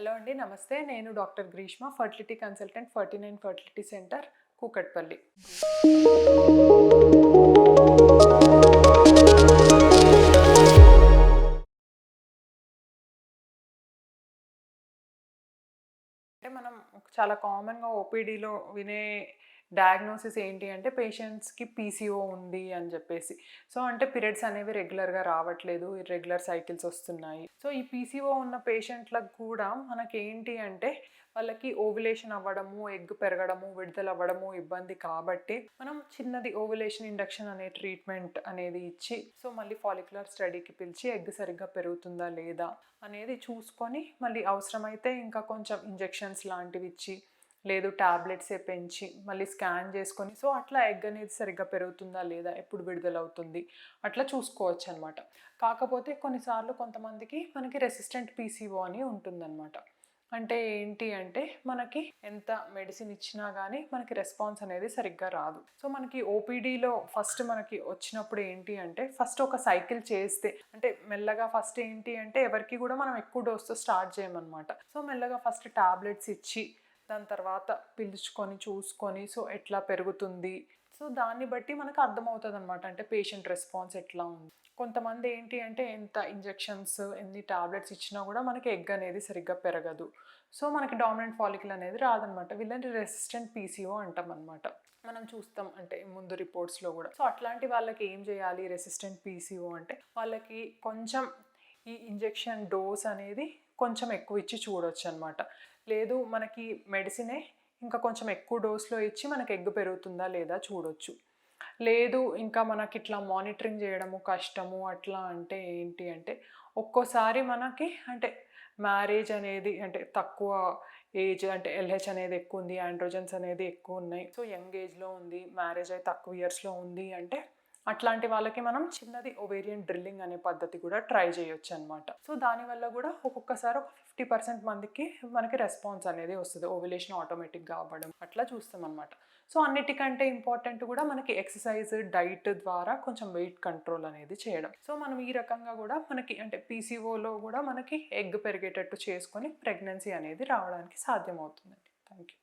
Hello అండి. నమస్తే. నేను doctor Greeshma, fertility consultant 49 fertility centre, Kukatpally. అంటే మనం చాలా కామన్‌గా ఓపీడీలో వినే డయాగ్నోసిస్ ఏంటి అంటే పేషెంట్స్‌కి పీసీఓ ఉంది అని జెప్పేసి. సో, అంటే పీరియడ్స్ అనేవి రెగ్యులర్‌గా రావట్లేదు. ఇర్రెగ్యులర్ సైకిల్స్ వస్తున్నాయి. సో, ఈ పీసీఓ ఉన్న పేషెంట్‌లకు కూడా మనకేంటి అంటే వాళ్ళకి ఓవ్యులేషన్ అవ్వడము, ఎగ్ పెరగడము, విడుదల అవ్వడము ఇబ్బంది కాబట్టి మనం చిన్నది ఓవ్యులేషన్ ఇండక్షన్ అనే ట్రీట్మెంట్ అనేది ఇచ్చి, సో, మళ్ళీ ఫాలిక్యులర్ స్టడీకి పిలిచి ఎగ్ సరిగ్గా పెరుగుతుందా లేదా అనేది చూసుకొని మళ్ళీ అవసరమైతే ఇంకా కొంచెం ఇంజెక్షన్స్ లాంటివి ఇచ్చి, లేదు టాబ్లెట్సే పెంచి మళ్ళీ స్కాన్ చేసుకొని, సో అట్లా ఎగ్ అనేది సరిగ్గా పెరుగుతుందా లేదా, ఎప్పుడు విడుదలవుతుంది అట్లా చూసుకోవచ్చనమాట. కాకపోతే కొన్నిసార్లు కొంతమందికి మనకి రెసిస్టెంట్ పీసీఓ అని ఉంటుందన్నమాట. అంటే ఏంటి అంటే మనకి ఎంత మెడిసిన్ ఇచ్చినా కానీ మనకి రెస్పాన్స్ అనేది సరిగ్గా రాదు. సో మనకి ఓపీడీలో ఫస్ట్ మనకి వచ్చినప్పుడు ఏంటి అంటే ఫస్ట్ ఒక సైకిల్ చేస్తే, అంటే మెల్లగా ఫస్ట్ ఏంటి అంటే ఎవరికి కూడా మనం ఎక్కువ డోస్తో స్టార్ట్ చేయమన్నమాట. సో మెల్లగా ఫస్ట్ టాబ్లెట్స్ ఇచ్చి దాని తర్వాత పిలుచుకొని చూసుకొని, సో ఎట్లా పెరుగుతుంది, సో దాన్ని బట్టి మనకు అర్థమవుతుందన్నమాట. అంటే పేషెంట్ రెస్పాన్స్ ఎట్లా ఉంది. కొంతమంది ఏంటి అంటే ఎంత ఇంజెక్షన్స్ ఎన్ని టాబ్లెట్స్ ఇచ్చినా కూడా మనకి ఎగ్ అనేది సరిగ్గా పెరగదు. సో మనకి డామినెంట్ ఫాలికల్ అనేది రాదనమాట. వీళ్ళని రెసిస్టెంట్ పీసీఓ అంటాం అనమాట. మనం చూస్తాం అంటే ముందు రిపోర్ట్స్లో కూడా. సో అట్లాంటి వాళ్ళకి ఏం చేయాలి రెసిస్టెంట్ పీసీఓ అంటే, వాళ్ళకి కొంచెం ఈ ఇంజెక్షన్ డోస్ అనేది కొంచెం ఎక్కువ ఇచ్చి చూడొచ్చు అనమాట. లేదు మనకి మెడిసినే ఇంకా కొంచెం ఎక్కువ డోస్లో ఇచ్చి మనకి ఎగ్ పెరుగుతుందా లేదా చూడొచ్చు. లేదు ఇంకా మనకి ఇట్లా మానిటరింగ్ చేయడము కష్టము అట్లా అంటే ఏంటి అంటే, ఒక్కోసారి మనకి అంటే మ్యారేజ్ అనేది అంటే తక్కువ ఏజ్, అంటే ఎల్హెచ్ అనేది ఎక్కువ ఉంది, ఆండ్రోజన్స్ అనేది ఎక్కువ ఉన్నాయి, సో యంగ్ ఏజ్లో ఉంది, మ్యారేజ్ అయి తక్కువ ఇయర్స్లో ఉంది అంటే అట్లాంటి వాళ్ళకి మనం చిన్నది ఓవేరియన్ డ్రిల్లింగ్ అనే పద్ధతి కూడా ట్రై చేయొచ్చు అనమాట. సో దానివల్ల కూడా ఒక్కొక్కసారి ఒక 50% మందికి మనకి రెస్పాన్స్ అనేది వస్తుంది, ఓవ్యులేషన్ ఆటోమేటిక్గా అవ్వడం అట్లా చూస్తాం అనమాట. సో అన్నిటికంటే ఇంపార్టెంట్ కూడా మనకి ఎక్సర్సైజ్, డైట్ ద్వారా కొంచెం వెయిట్ కంట్రోల్ అనేది చేయడం. సో మనం ఈ రకంగా కూడా మనకి అంటే పీసీఓలో కూడా మనకి ఎగ్ పెరిగేటట్టు చేసుకొని ప్రెగ్నెన్సీ అనేది రావడానికి సాధ్యమవుతుందండి. Thank you.